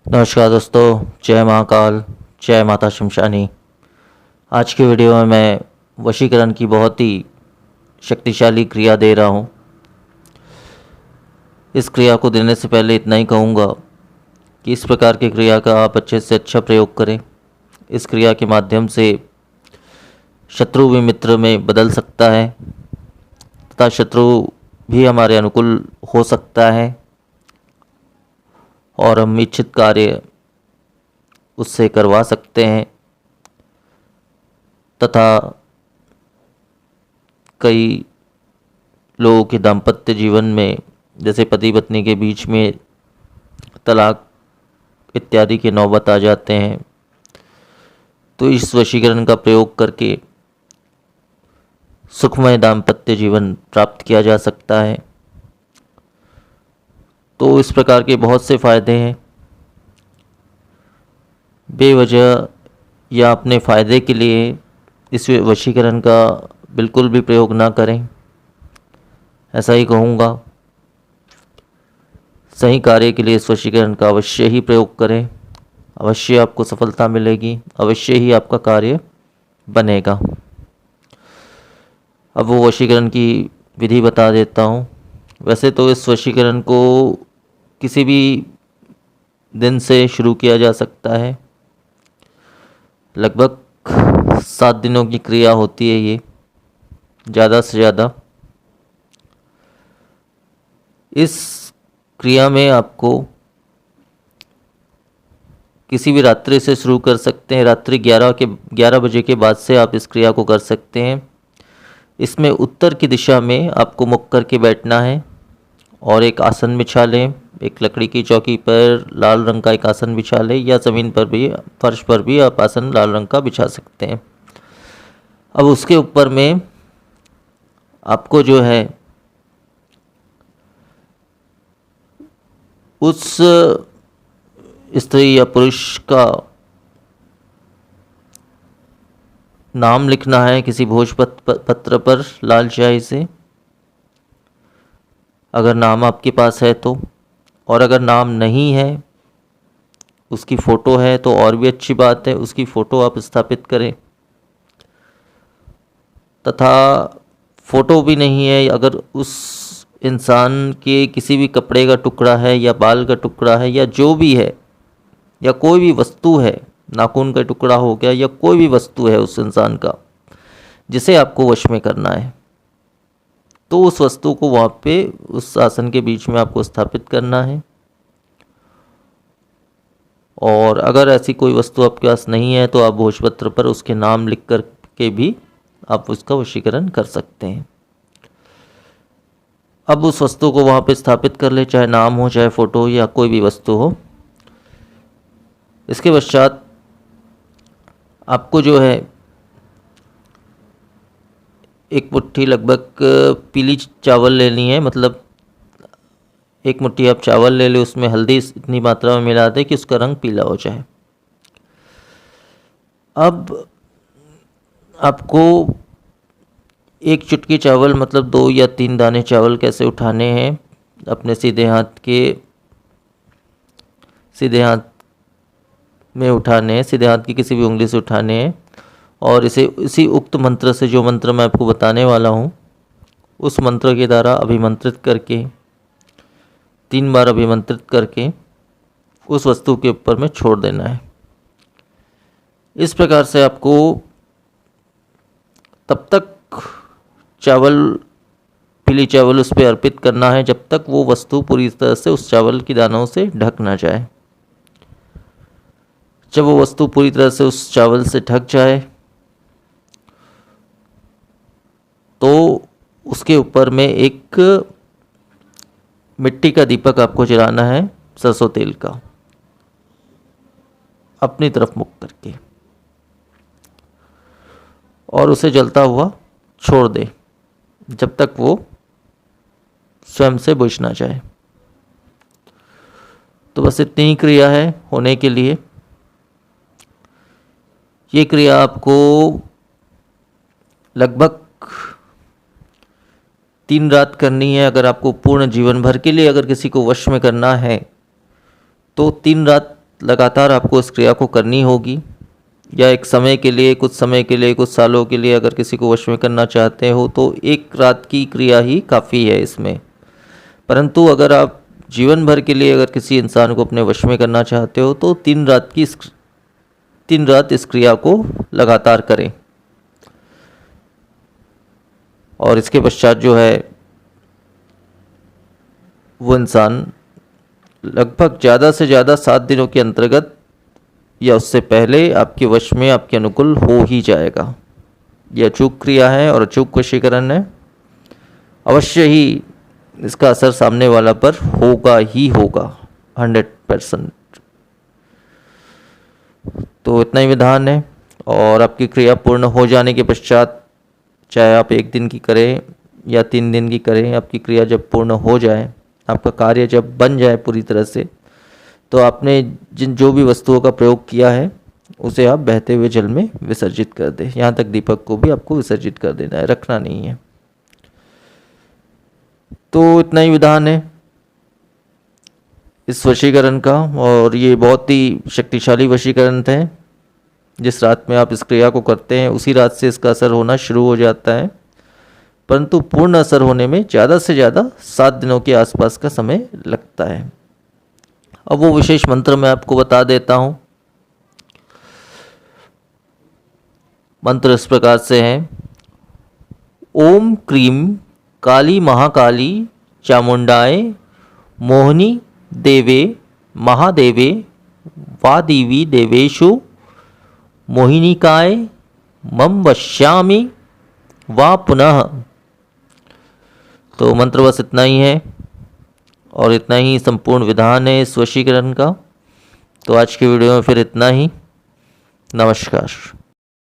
नमस्कार दोस्तों, जय महाकाल, जय माता शमशानी। आज की वीडियो में मैं वशीकरण की बहुत ही शक्तिशाली क्रिया दे रहा हूँ। इस क्रिया को देने से पहले इतना ही कहूँगा कि इस प्रकार की क्रिया का आप अच्छे से अच्छा प्रयोग करें। इस क्रिया के माध्यम से शत्रु भी मित्र में बदल सकता है तथा शत्रु भी हमारे अनुकूल हो सकता है और हम इच्छित कार्य उससे करवा सकते हैं तथा कई लोगों के दाम्पत्य जीवन में, जैसे पति पत्नी के बीच में तलाक इत्यादि के नौबत आ जाते हैं, तो इस वशीकरण का प्रयोग करके सुखमय दाम्पत्य जीवन प्राप्त किया जा सकता है। तो इस प्रकार के बहुत से फायदे हैं। बेवजह या अपने फ़ायदे के लिए इस वशीकरण का बिल्कुल भी प्रयोग ना करें, ऐसा ही कहूँगा। सही कार्य के लिए इस वशीकरण का अवश्य ही प्रयोग करें, अवश्य आपको सफलता मिलेगी, अवश्य ही आपका कार्य बनेगा। अब वो वशीकरण की विधि बता देता हूँ। वैसे तो इस वशीकरण को किसी भी दिन से शुरू किया जा सकता है। लगभग 7 दिनों की क्रिया होती है ये, ज़्यादा से ज़्यादा। इस क्रिया में आपको किसी भी रात्रि से शुरू कर सकते हैं। रात्रि 11 बजे के बाद से आप इस क्रिया को कर सकते हैं। इसमें उत्तर की दिशा में आपको मुख करके बैठना है और एक आसन बिछा लें। एक लकड़ी की चौकी पर लाल रंग का एक आसन बिछा लें, या ज़मीन पर भी, फर्श पर भी आप आसन लाल रंग का बिछा सकते हैं। अब उसके ऊपर में आपको जो है उस स्त्री या पुरुष का नाम लिखना है किसी भोज पत्र पर लाल स्याही से, अगर नाम आपके पास है तो। और अगर नाम नहीं है, उसकी फ़ोटो है तो और भी अच्छी बात है, उसकी फ़ोटो आप स्थापित करें। तथा फ़ोटो भी नहीं है, अगर उस इंसान के किसी भी कपड़े का टुकड़ा है या बाल का टुकड़ा है या जो भी है, या कोई भी वस्तु है, नाखून का टुकड़ा हो गया, या कोई भी वस्तु है उस इंसान का जिसे आपको वश में करना है, तो उस वस्तु को वहाँ पे उस आसन के बीच में आपको स्थापित करना है। और अगर ऐसी कोई वस्तु आपके पास नहीं है तो आप भोजपत्र पर उसके नाम लिख कर के भी आप उसका वशीकरण कर सकते हैं। अब उस वस्तु को वहाँ पे स्थापित कर ले, चाहे नाम हो, चाहे फ़ोटो हो, या कोई भी वस्तु हो। इसके पश्चात आपको जो है एक मुट्ठी लगभग पीली चावल लेनी है। मतलब एक मुट्ठी आप चावल ले लें, उसमें हल्दी इतनी मात्रा में मिला दें कि उसका रंग पीला हो जाए। अब आपको एक चुटकी चावल, मतलब 2 या 3 दाने चावल कैसे उठाने हैं, अपने सीधे हाथ में उठाने हैं, सीधे हाथ की किसी भी उंगली से उठाने हैं। और इसे इसी उक्त मंत्र से, जो मंत्र मैं आपको बताने वाला हूँ, उस मंत्र के द्वारा अभिमंत्रित करके, 3 बार अभिमंत्रित करके उस वस्तु के ऊपर में छोड़ देना है। इस प्रकार से आपको तब तक पीली चावल उस पर अर्पित करना है जब तक वो वस्तु पूरी तरह से उस चावल की दानों से ढक ना जाए। जब वो वस्तु पूरी तरह से उस चावल से ढक जाए तो उसके ऊपर में एक मिट्टी का दीपक आपको जलाना है, सरसों तेल का, अपनी तरफ मुख करके, और उसे जलता हुआ छोड़ दे जब तक वो स्वयं से बुझ ना जाए। तो बस इतनी ही क्रिया है होने के लिए। ये क्रिया आपको लगभग 3 रात करनी है। अगर आपको पूर्ण जीवन भर के लिए अगर किसी को वश में करना है तो 3 रात लगातार आपको इस क्रिया को करनी होगी, या एक समय के लिए, कुछ समय के लिए, कुछ सालों के लिए अगर किसी को वश में करना चाहते हो तो एक रात की क्रिया ही काफ़ी है इसमें। परंतु अगर आप जीवन भर के लिए अगर किसी इंसान को अपने वश में करना चाहते हो तो 3 रात इस क्रिया को लगातार करें। और इसके पश्चात जो है वो इंसान लगभग ज़्यादा से ज़्यादा 7 दिनों के अंतर्गत या उससे पहले आपके वश में, आपके अनुकूल हो ही जाएगा। यह अचूक क्रिया है और अचूक वशीकरण है। अवश्य ही इसका असर सामने वाला पर होगा ही होगा 100%। तो इतना ही विधान है। और आपकी क्रिया पूर्ण हो जाने के पश्चात, चाहे आप 1 दिन की करें या 3 दिन की करें, आपकी क्रिया जब पूर्ण हो जाए, आपका कार्य जब बन जाए पूरी तरह से, तो आपने जो भी वस्तुओं का प्रयोग किया है उसे आप बहते हुए जल में विसर्जित कर दें। यहाँ तक दीपक को भी आपको विसर्जित कर देना है, रखना नहीं है। तो इतना ही विधान है इस वशीकरण का। और ये बहुत ही शक्तिशाली वशीकरण है। जिस रात में आप इस क्रिया को करते हैं उसी रात से इसका असर होना शुरू हो जाता है, परंतु पूर्ण असर होने में ज़्यादा से ज़्यादा 7 दिनों के आसपास का समय लगता है। अब वो विशेष मंत्र मैं आपको बता देता हूँ। मंत्र इस प्रकार से है: ओम क्रीम काली महाकाली चामुंडाए मोहिनी देवे महादेवे वादिवी देवेशु मोहिनिकाय मम वश्यामि वा पुनः। तो मंत्र बस इतना ही है और इतना ही संपूर्ण विधान है इस वशीकरण का। तो आज के वीडियो में फिर इतना ही। नमस्कार।